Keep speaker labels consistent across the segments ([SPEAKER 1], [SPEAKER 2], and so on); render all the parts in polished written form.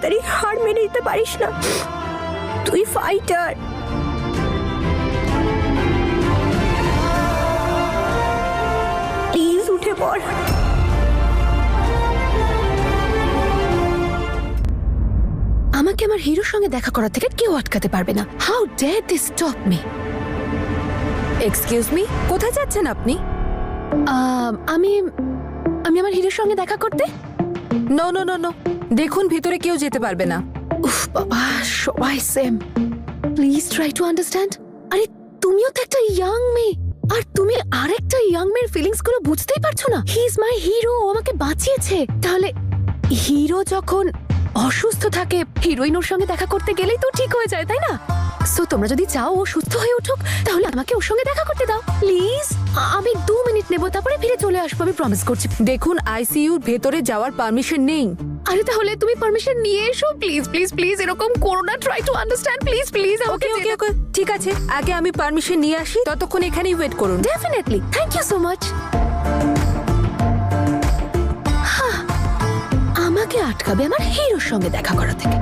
[SPEAKER 1] তাড়াতাড়ি হার মেনে নিতে পারিস না? তুই ফাইটার। প্লিজ উঠে পড়।
[SPEAKER 2] আমাকে আমার হিরোর সঙ্গে দেখা করা থেকে কেউ আটকাতে পারবে না। How dare they stop me?
[SPEAKER 1] Excuse me, কোথায় যাচ্ছেন আপনি?
[SPEAKER 2] আমি আমি আমার হিরোর সঙ্গে দেখা করতে।
[SPEAKER 1] নো নো নো নো, দেখুন ভিতরে কেউ যেতে পারবে না।
[SPEAKER 2] উফ বাবা, সবাই same. Please try to understand. আরে তুমিও তো একটা ইয়াং মেয়ে, আর তুমি আরেকটা ইয়াং মেয়ের ফিলিংস গুলো বুঝতেই পারছো না? হি ইজ মাই হিরো, আমাকে বাঁচিয়েছে। তাহলে হিরো যখন অসুস্থ থাকে, হিরোইন ওর সঙ্গে দেখা করতে গেলেই তো ঠিক হয়ে যায়, তাই না? সো তোমরা যদি চাও ও সুস্থ হয়ে উঠুক, তাহলে আমাকে ওর সঙ্গে দেখা করতে দাও প্লিজ। আমি 2 মিনিট নেব, তারপরে ফিরে চলে আসবো, আমি প্রমিস করছি।
[SPEAKER 1] দেখুন, আইসিইউর ভেতরে যাওয়ার পারমিশন নেই।
[SPEAKER 2] আরে তাহলে তুমি পারমিশন নিয়ে এসো প্লিজ প্লিজ প্লিজ। এরকম করো না, try to understand please please.
[SPEAKER 1] Okay okay okay, ঠিক আছে, আগে আমি পারমিশন নিয়ে আসি, ততক্ষণ এখানেই ওয়েট করুন।
[SPEAKER 2] Definitely, thank you so much. আমাকে আটকাবে আমার হিরোর সঙ্গে দেখা করা থেকে?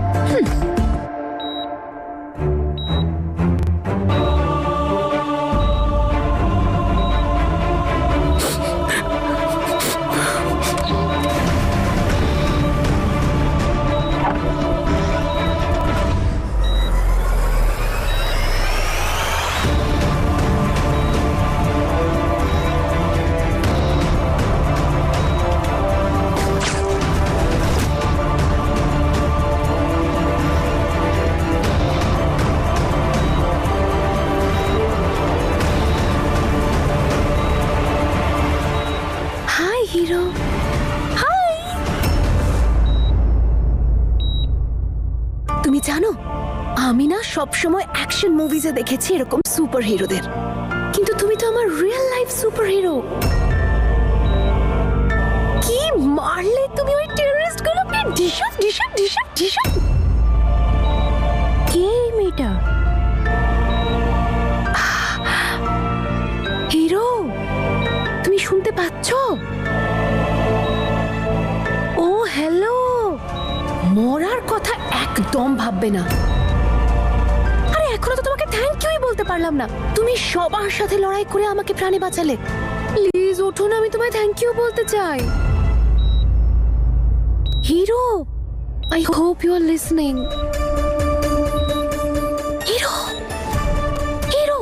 [SPEAKER 2] Hi hero. হাই। তুমি জানো, আমি না সবসময় অ্যাকশন মুভিজে দেখেছি এরকম সুপার হিরোদের, কিন্তু তুমি তো আমার রিয়েল লাইফ সুপার হিরো। কি মারলে তুমি ওই টেররিস্ট গুলোকে? ডিশাপ ডিশাপ ডিশাপ ডিশাপ। কে এই মেয়েটা? হিরো, তুমি শুনতে পাচ্ছো? ও হ্যালো। মরার কথা একদম ভাববে না। আরে এখনো তো তোমাকে থ্যাংক ইউই বলতে পারলাম না। তুমি সবার সাথে লড়াই করে আমাকে প্রাণে বাঁচালে। প্লিজ ওঠো না, আমি তোমায় থ্যাংক ইউ বলতে চাই। Hero, I hope you are listening. Hero, hero.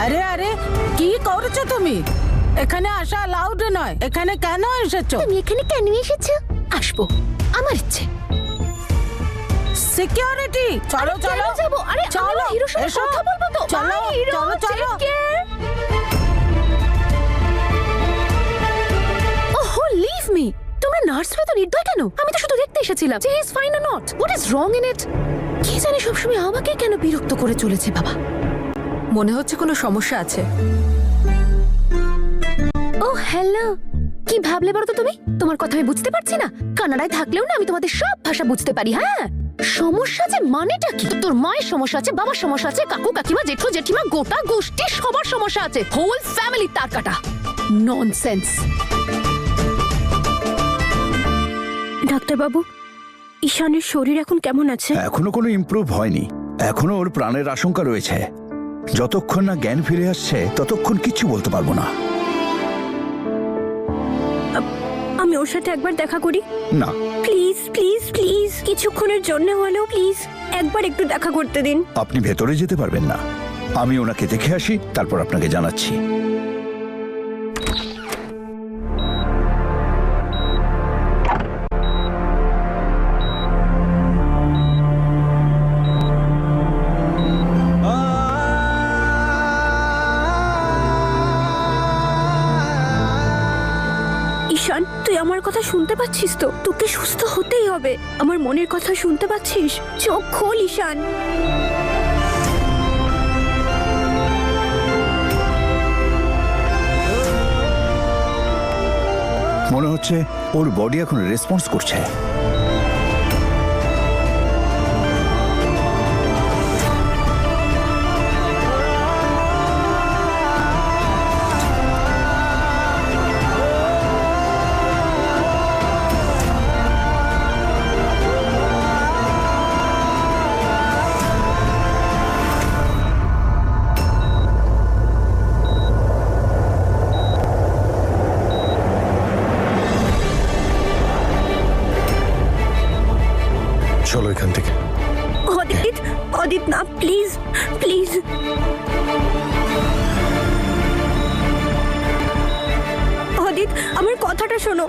[SPEAKER 3] আরে আরে, কি করছো তুমি? এখানে আসা লাউড নয়। এখানে কেন এসেছো?
[SPEAKER 2] তুমি এখানে কেন এসেছো? আসবো, আমার ইচ্ছে।
[SPEAKER 3] সিকিউরিটি, চলো চলো
[SPEAKER 2] যাবো। আরে
[SPEAKER 3] চলো,
[SPEAKER 2] হিরোর সাথে
[SPEAKER 3] এসো।
[SPEAKER 2] কথা বলবো তো।
[SPEAKER 3] চলো
[SPEAKER 2] Bye, হিরো,
[SPEAKER 3] চলো চলো।
[SPEAKER 2] take care. Oh, leave me. তোমরা নার্স হয়ে তো নির্দয় কেন? আমি তো শুধু দেখতে এসেছিলাম যে he is fine or not. What is wrong in it? কি জানি সবসময় আমাকে কেন বিরক্ত করে চলেছে বাবা।
[SPEAKER 1] মনে হচ্ছে কোনো সমস্যা আছে।
[SPEAKER 2] ও হ্যালো। কি ভাবলে বলো তো তুমি? তোমার কথা আমি বুঝতে পারছি না? কানাডায় থাকলেও না আমি তোমাদের সব ভাষা বুঝতে পারি। হ্যাঁ, সমস্যা আছে মানেটা কি? তোর মায়ের সমস্যা আছে, বাবার সমস্যা আছে, কাকু কাকিমা জেঠু জেঠিমা গোটা গোষ্ঠী সবার সমস্যা আছে। হোল ফ্যামিলি তার কাটা। ননসেন্স।
[SPEAKER 1] ডাক্তারবাবু, ঈশানের শরীর এখন কেমন আছে?
[SPEAKER 4] এখনো কোনো ইমপ্রুভ হয়নি। এখনো ওর প্রাণের আশঙ্কা রয়েছে। যতক্ষণ না জ্ঞান ফিরে আসছে ততক্ষণ কিছু বলতে পারবো না।
[SPEAKER 1] আমি ওর সাথে একবার দেখা করি?
[SPEAKER 4] না,
[SPEAKER 1] প্লিজ প্লিজ প্লিজ, কিছুক্ষণের জন্য হলেও প্লিজ একবার একটু দেখা করতে দিন।
[SPEAKER 4] আপনি ভেতরে যেতে পারবেন না। আমি ওনাকে দেখে আসি, তারপর আপনাকে জানাচ্ছি।
[SPEAKER 1] ঈশান, তুই আমার কথা শুনতে পাচ্ছিস তো? তোকে সুস্থ হতেই হবে। আমার মনের কথা শুনতে পাচ্ছিস? চোখ খোল ঈশান।
[SPEAKER 4] মনে হচ্ছে হচ্ছে ওর বডি এখন রেসপন্স করছে।
[SPEAKER 5] চলো এখান থেকে।
[SPEAKER 1] অদিত, অদিত না, প্লিজ প্লিজ। অদিত, আমার কথাটা শোনো।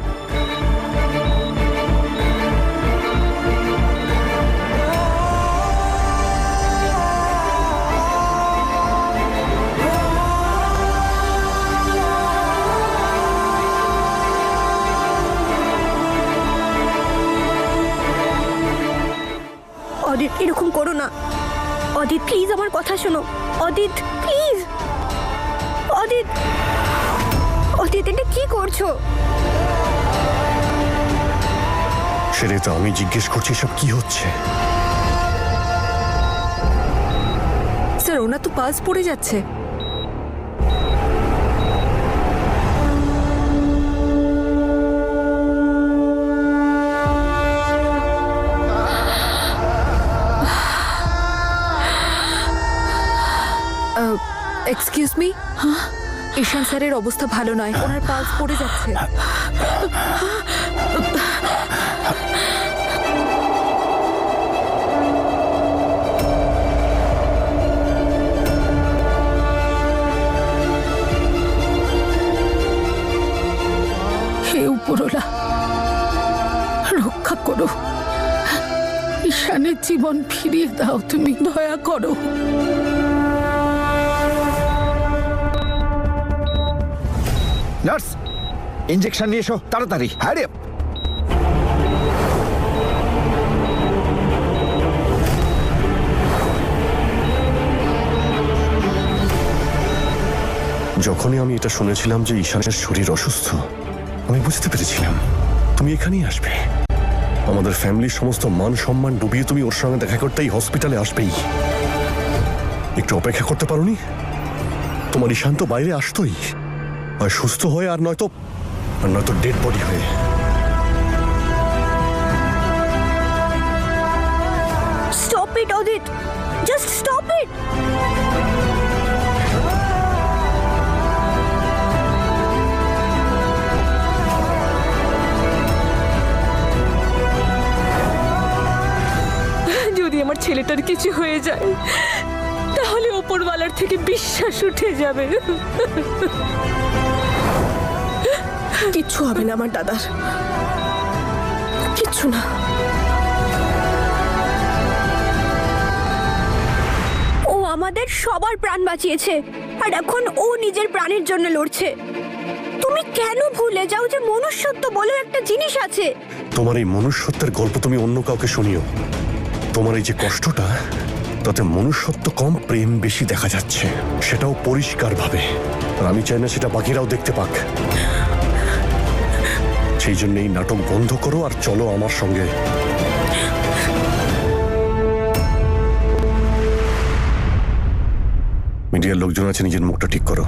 [SPEAKER 1] অদিত, এরকম করো না। অদিত, প্লিজ আমার কথা শোনো। অদিত, প্লিজ। অদিত, অদিত, এটা কি করছো?
[SPEAKER 5] সেটাই তো আমি জিজ্ঞেস করছি, সব কি হচ্ছে?
[SPEAKER 2] স্যার, ওনার তো পালস পড়ে যাচ্ছে। এক্সকিউজ মি, ঈশান স্যারের অবস্থা ভালো নয়, ওনার পালস পড়ে যাচ্ছে।
[SPEAKER 3] হে উপরওয়ালা, রক্ষা করো, ঈশানের জীবন ফিরিয়ে দাও, তুমি দয়া করো।
[SPEAKER 4] নার্স, ইনজেকশন নিয়ে এসো তাড়াতাড়ি। হ্যাঁ রে।
[SPEAKER 5] যখনই আমি এটা শুনেছিলাম যে ঈশানের শরীর অসুস্থ, আমি বুঝতে পেরেছিলাম তুমি এখানেই আসবে। আমাদের ফ্যামিলির সমস্ত মান সম্মান ডুবিয়ে তুমি ওর সঙ্গে দেখা করতেই হসপিটালে আসবেই। একটু অপেক্ষা করতে পারোনি? তোমার ঈশান তো বাইরে আসতোই, আর সুস্থ হয়ে, আর নয়তো ডেড বডি হয়ে।
[SPEAKER 1] Stop it Adit, just stop it.
[SPEAKER 6] যদি আমার ছেলেটার কিছু হয়ে যায় তাহলে ওপরওয়ালার থেকে বিশ্বাস উঠে যাবে।
[SPEAKER 2] কিচ্ছু হবে না আমার দাদার, কিচ্ছু না।
[SPEAKER 1] ও আমাদের সবার প্রাণ বাঁচিয়েছে, আর এখন ও নিজের প্রাণের জন্য লড়ছে। তুমি কেন ভুলে যাও যে মনুষ্যত্ব বলেও একটা জিনিস আছে?
[SPEAKER 5] তোমার এই মনুষ্যত্বের গল্প তুমি অন্য কাউকে শুনিও। তোমার এই যে কষ্টটা, তাতে মনুষ্যত্ব কম, প্রেম বেশি দেখা যাচ্ছে, সেটাও পরিষ্কারভাবে। আর আমি চাই না সেটা বাকিরাও দেখতে পাক। সেই জন্য এই নাটক বন্ধ করো আর চলো আমার সঙ্গে। মিডিয়ার লোকজন আছে, নিজের মুখটা ঠিক করো।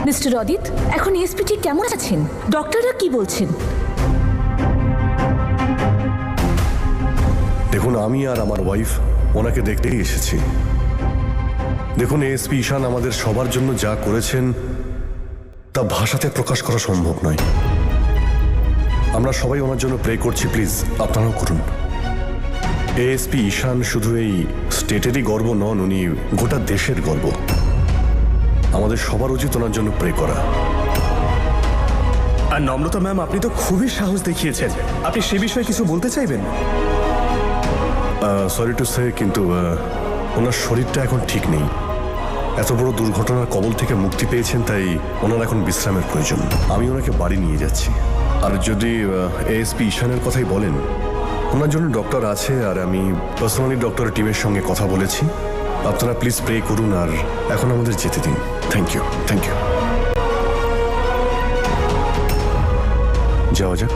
[SPEAKER 6] মিস্টার অদিত, এখন এসপি ঠিক কেমন আছেন? ডক্টররা কি বলছেন?
[SPEAKER 5] দেখুন, আমি আর আমার ওয়াইফ ওনাকে দেখতেই এসেছি। দেখুন, এসপি ঈশান আমাদের সবার জন্য যা করেছেন তা ভাষাতে প্রকাশ করা সম্ভব নয়। আমরা সবাই ওনার জন্য প্রে করছি, প্লিজ আপনারাও করুন। এএসপি ঈশান শুধু এই স্টেটেরই গর্ব নন, উনি গোটা দেশের গর্ব। আমাদের সবার উচিত ওনার জন্য প্রে করা।
[SPEAKER 7] আর নম্রতা ম্যাম, আপনি তো খুবই সাহস দেখিয়েছেন। আপনি সে বিষয়ে কিছু বলতে চাইবেন?
[SPEAKER 5] সরি টু সে, কিন্তু ওনার শরীরটা এখন ঠিক নেই। এত বড় দুর্ঘটনার কবল থেকে মুক্তি পেয়েছেন, তাই ওনার এখন বিশ্রামের প্রয়োজন। আমি ওনাকে বাড়ি নিয়ে যাচ্ছি। আর যদি এএসপি ঈশানের কথাই বলেন, ওনার জন্য ডক্টর আছে, আর আমি পার্সোনালি ডক্টরের টিমের সঙ্গে কথা বলেছি। আপনারা প্লিজ প্রে করুন, আর এখন আমাদের যেতে দিন। Thank you, thank you. যাওয়া যাক।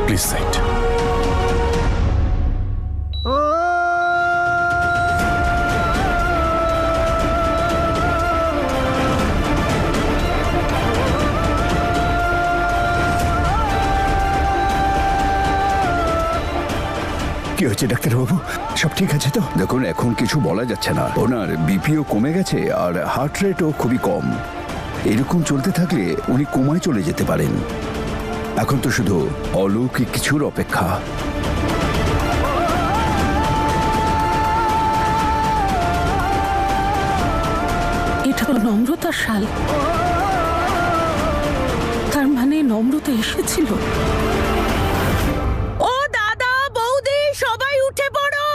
[SPEAKER 5] Please side.
[SPEAKER 4] কি হয়েছে ডাক্তারবাবু, সব ঠিক আছে তো? দেখুন, এখন কিছু বলা যাচ্ছে না। ওনার বিপিও কমে গেছে আর হার্ট রেটও খুবই কম। এরকম চলতে থাকলে উনি কোমায় চলে যেতে পারেন। এখন তো শুধু অলৌকিক কিছুর অপেক্ষা।
[SPEAKER 3] এটা হলো নম্রতার শাল। তার মানে নম্রতা এসেছিল।
[SPEAKER 1] ও দাদা, বৌদি, সবাই উঠে পড়ো।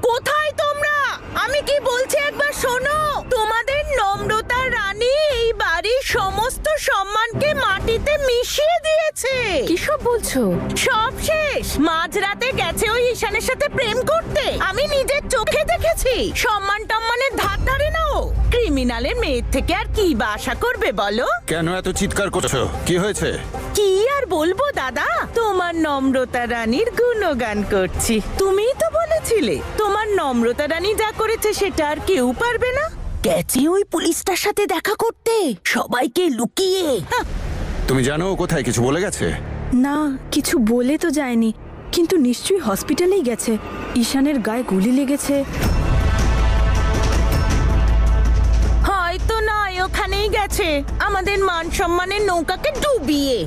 [SPEAKER 1] কোথায় তোমরা? আমি কি বলছি একবার শোনো। তোমাদের নম্রতা রানী এই বাড়ির সমস্ত সম্মানকে মাটিতে মিশিয়ে দিয়েছে।
[SPEAKER 2] কিসব বলছো?
[SPEAKER 1] সব শেষ। মাঝরাতে গেছে ওই ঈশানের সাথে প্রেম করতে। আমি নিজের চোখে দেখেছি। সম্মান টম্মানের ধার ধারে না ও। ক্রিমিনালের মেয়ের থেকে আর কি বা আশা করবে বলো?
[SPEAKER 4] কেন এত চিৎকার করছো? কি হয়েছে?
[SPEAKER 1] কি আর বলবো দাদা, তোমার নম্রতা রানীর গুণগান করছি। তুমিই তো বলেছিলে তোমার নম্রতা রানী যা করেছে সেটা আর কেউ পারবে না। গেছে ওই পুলিশটার সাথে দেখা করতে, সবাইকে লুকিয়ে।
[SPEAKER 4] তুমি জানো ও কোথায়? কিছু বলে গেছে?
[SPEAKER 8] না, কিছু বলে তো যায়নি, কিন্তু নিশ্চয়ই হসপিটালেই গেছে। ঈশানের গায়ে গুলি লেগেছে।
[SPEAKER 1] হয়তো নয়, ওখানেই গেছে আমাদের মান সম্মানের নৌকাকে ডুবিয়ে।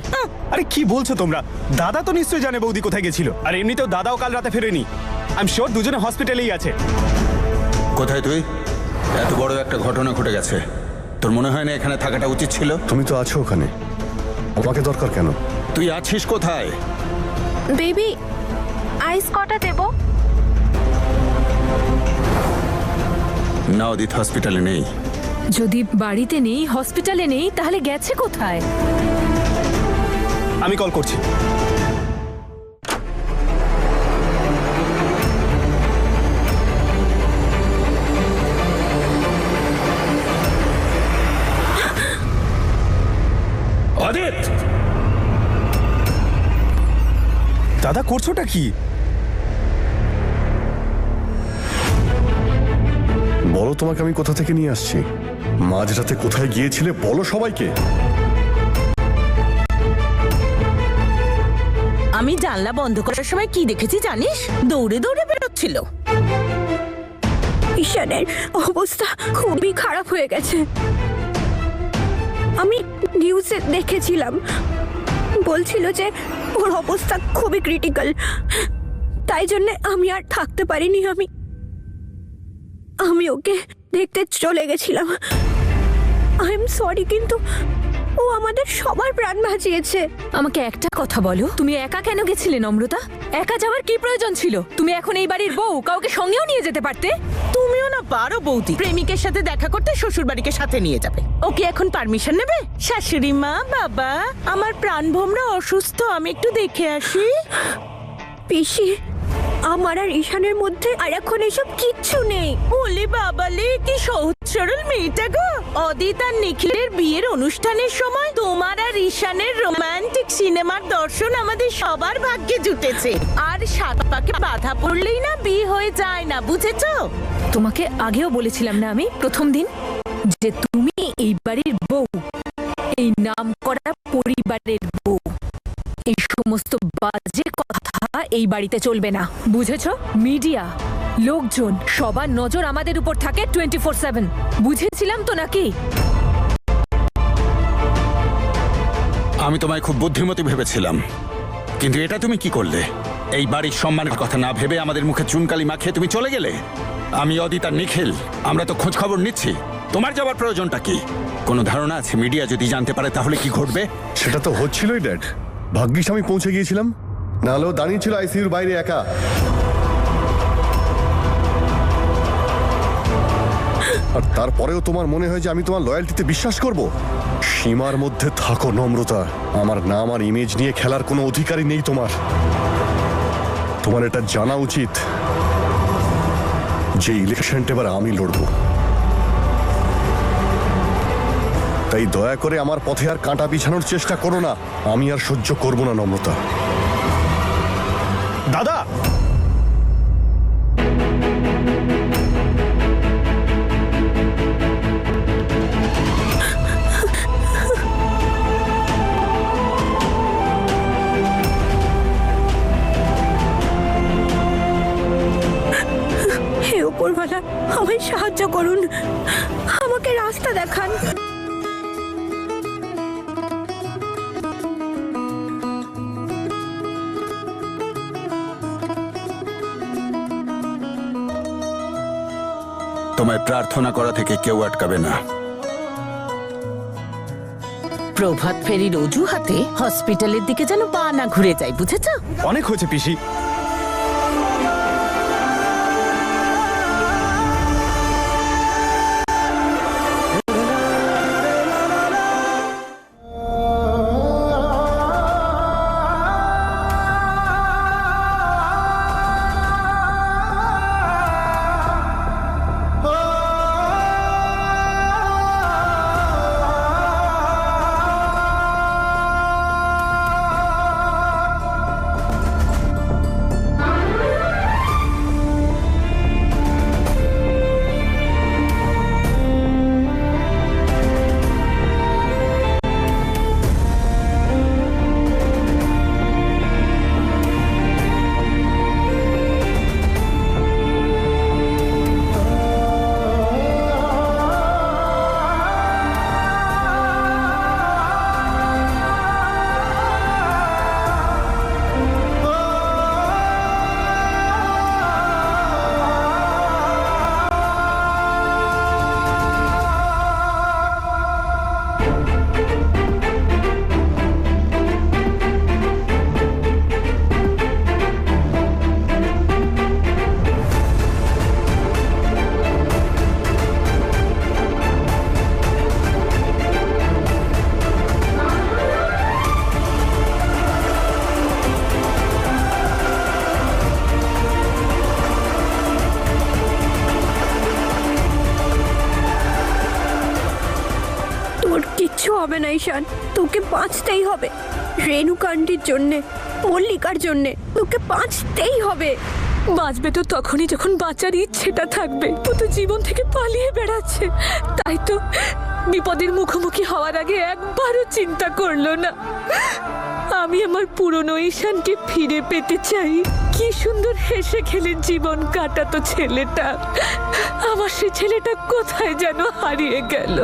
[SPEAKER 7] আরে কি বলছো তোমরা? দাদা তো নিশ্চয়ই জানে বৌদি কোথায় গেছিল। আর এমনিতেও দাদাও কাল রাতে ফেরেনি। আমি শিওর দুজনে হসপিটালেই আছে।
[SPEAKER 4] কোথায় তুই? এত বড় একটা ঘটনা ঘটে গেছে, তোর মনে হয় না এখানে থাকাটা উচিত ছিল?
[SPEAKER 5] তুমি তো আছো ওখানে, আমাকে দরকার কেন?
[SPEAKER 4] তুই আছিস কোথায়?
[SPEAKER 8] বেবি, আইস কটা দেবো?
[SPEAKER 4] না, অদিত হসপিটালে নেই।
[SPEAKER 2] যদি বাড়িতে নেই, হসপিটালে নেই, তাহলে গেছে কোথায়?
[SPEAKER 7] আমি কল করছি।
[SPEAKER 4] অদিত!
[SPEAKER 7] দাদা করছোটা কি?
[SPEAKER 5] বলো তোমাকে আমি কোথা থেকে নিয়ে আসছি। মাঝরাতে কোথায় গিয়েছিলে বলো সবাইকে।
[SPEAKER 1] আমি জানলা বন্ধ করার সময় কি দেখেছি জানিস? দৌড়ে দৌড়ে বেরোচ্ছিল।
[SPEAKER 8] ঈশানের অবস্থা খুবই খারাপ হয়ে গেছে। আমি নিউজে দেখেছিলাম, বলছিল যে ওর অবস্থা খুবই ক্রিটিক্যাল। তাই জন্য আমি আর থাকতে পারিনি। আমি ওকে দেখতে চলে গেছিলাম। আই এম সরি, কিন্তু ও আমাদের সবার প্রাণ বাঁচিয়েছে।
[SPEAKER 2] আমাকে একটা কথা বলো, তুমি একা কেন গেছিলে নম্রতা? একা যাওয়ার কি প্রয়োজন ছিল? তুমি এখন এই বাড়ির বউ, কাউকে সঙ্গেও নিয়ে যেতে পারতে।
[SPEAKER 1] তুমিও না পারো বৌদি, প্রেমিকের সাথে দেখা করতে শ্বশুর বাড়িকে সাথে নিয়ে যাবে। ওকে এখন পারমিশন নেবে? শাশুড়ি মা, বাবা, আমার প্রাণ ভোমরা অসুস্থ, আমি একটু দেখে আসি।
[SPEAKER 8] পিসি, আমার আর ঈশানের মধ্যে আর এখন এসব কিচ্ছু নেই।
[SPEAKER 1] ওলে বাবালে, কি সহজ সরল মেয়েটা গো। অদিত আর নিখিলের বিয়ের অনুষ্ঠানের সময় তোমার আর ঈশানের রোমান্টিক সিনেমার দর্শন আমাদের সবার ভাগ্যে জুটেছে। আর সাত পাকে বাধা পড়লেই না বিয়ে হয়ে যায় না, বুঝেছো?
[SPEAKER 2] তোমাকে আগেও বলেছিলাম না আমি প্রথম দিন, যে তুমি এই বাড়ির বউ, এই নামকরা পরিবারের বউ। এই সমস্ত বাজে কথা এই বাড়িতে চলবে না, বুঝেছো? মিডিয়া, লোকজন, সবার নজর আমাদের উপর থাকে 24/7। বুঝেছিলাম তো নাকি?
[SPEAKER 4] আমি তোমায় খুব বুদ্ধিমতী ভেবেছিলাম, কিন্তু এটা তুমি কি করলে? এই বাড়ির সম্মানের কথা না ভেবে আমাদের মুখে চুনকালি মাখিয়ে তুমি চলে গেলে। আমি, অদিত আর নিখিল, আমরা তো খোঁজ খবর নিচ্ছি। তোমার যাবার প্রয়োজনটা কি? কোনো ধারণা আছে মিডিয়া যদি জানতে পারে তাহলে কি ঘটবে?
[SPEAKER 5] সেটা তো হচ্ছিলই ড্যাড। ভাগ্যিস আমি পৌঁছে গিয়েছিলাম, নাহলেও দাঁড়িয়ে ছিল আইসিইউর বাইরে একা। আর তারপরেও তোমার মনে হয় যে আমি তোমার লয়্যালটিতে বিশ্বাস করব? সীমার মধ্যে থাকো নম্রতা। আমার নাম আর ইমেজ নিয়ে খেলার কোনো অধিকারই নেই তোমার। তোমার এটা জানা উচিত যে ইলেকশনটা এবার আমি লড়বো। তাই দয়া করে আমার পথে আর কাঁটা বিছানোর চেষ্টা করো না। আমি আর সহ্য করব না নম্রতা।
[SPEAKER 7] দাদা,
[SPEAKER 8] হে উপরওয়ালা, আমায় সাহায্য করুন, আমাকে রাস্তা দেখান।
[SPEAKER 4] তোমায় প্রার্থনা করা থেকে কেউ আটকাবে না।
[SPEAKER 1] প্রভাত ফেরির অজুহাতে হসপিটালের দিকে যেন পা না ঘুরে যায়, বুঝেছ?
[SPEAKER 7] অনেক হয়েছে পিসি।
[SPEAKER 8] কিচ্ছু হবে না ঈশান, তোকে বাঁচতেই হবে। রেণুকান্ডির জন্যে, মল্লিকার জন্যে তোকে বাঁচতেই হবে।
[SPEAKER 6] বাঁচবে তো তখনই যখন বাঁচার ইচ্ছেটা থাকবে। ও তো জীবন থেকে পালিয়ে বেড়াচ্ছে, তাই তো বিপদের মুখোমুখি হওয়ার আগে একবারও চিন্তা করলো না। আমি আমার পুরনো ঈশানকে ফিরে পেতে চাই। কি সুন্দর হেসে খেলে জীবন কাটাতো ছেলেটা, আমার সে ছেলেটা কোথায় যেন হারিয়ে গেল।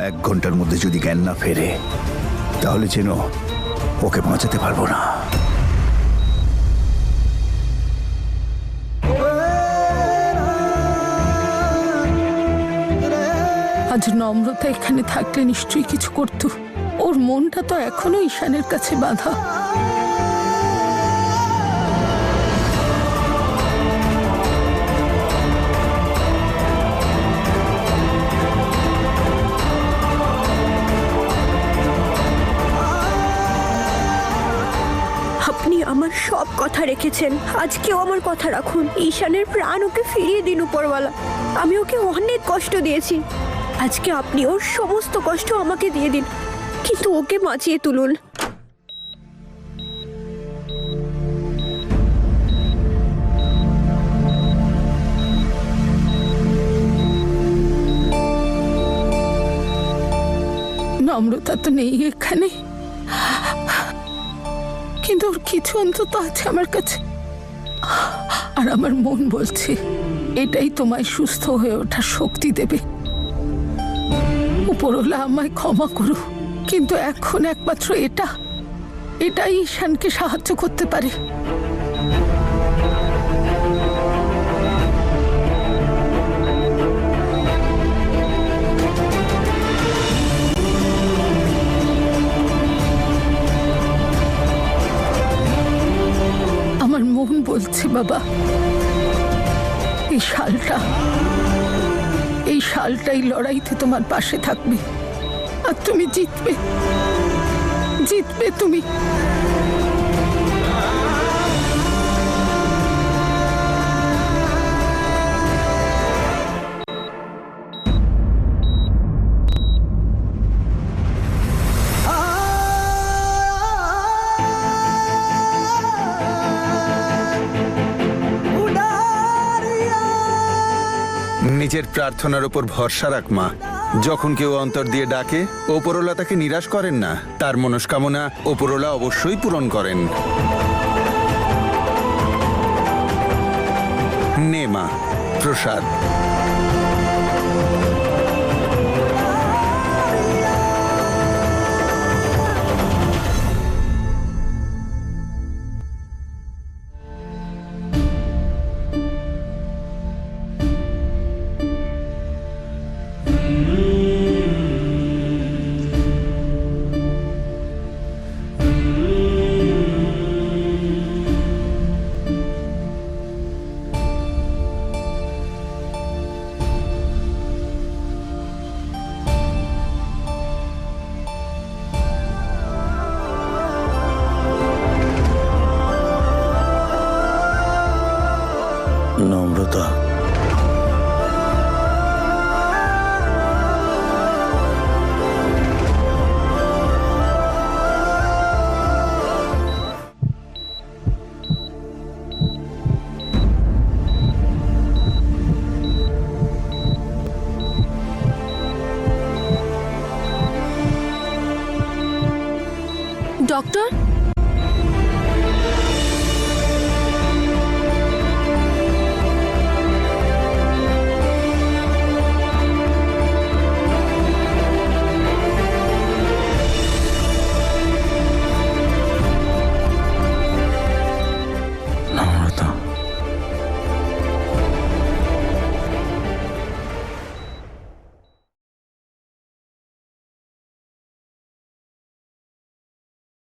[SPEAKER 9] 1 ঘন্টার মধ্যে যদি জ্ঞান না ফেরে তাহলে যেন ওকে বাঁচাতে পারবো না।
[SPEAKER 3] আজ নম্রতা এখানে থাকলে নিশ্চয়ই কিছু করতো। ওর মনটা তো এখনো ঈশানের কাছে বাঁধা।
[SPEAKER 8] আপনি আমার সব কথা রেখেছেন, আজকেও আমার কথা রাখুন। ঈশানের প্রাণ ওকে ফিরিয়ে দিন উপরওয়ালা। আমি ওকে অনেক কষ্ট দিয়েছি, আজকে আপনি ওর সমস্ত কষ্ট আমাকে দিয়ে দিন, কিন্তু ওকে বাঁচিয়ে তুলুন।
[SPEAKER 3] নম্রতা তো নেই এখানে, কিন্তু ওর কিছু অন্তত আছে আমার কাছে। আর আমার মন বলছে এটাই তোমায় সুস্থ হয়ে ওঠার শক্তি দেবে। উপরওয়ালা আমায় ক্ষমা করো, কিন্তু এখন একমাত্র এটাই ঈশানকে সাহায্য করতে পারে। আমার মন বলছে বাবা, এই শালটাই লড়াইতে তোমার পাশে থাকবে, আর তুমি জিতবে তুমি।
[SPEAKER 4] নিজের প্রার্থনার উপর ভরসা রাখ মা। যখন কেউ অন্তর দিয়ে ডাকে, ওপরওয়ালা তাকে নিরাশ করেন না। তার মনস্কামনা ওপরওয়ালা অবশ্যই পূরণ করেন। নে মা, প্রসাদ।
[SPEAKER 5] নম্রতা,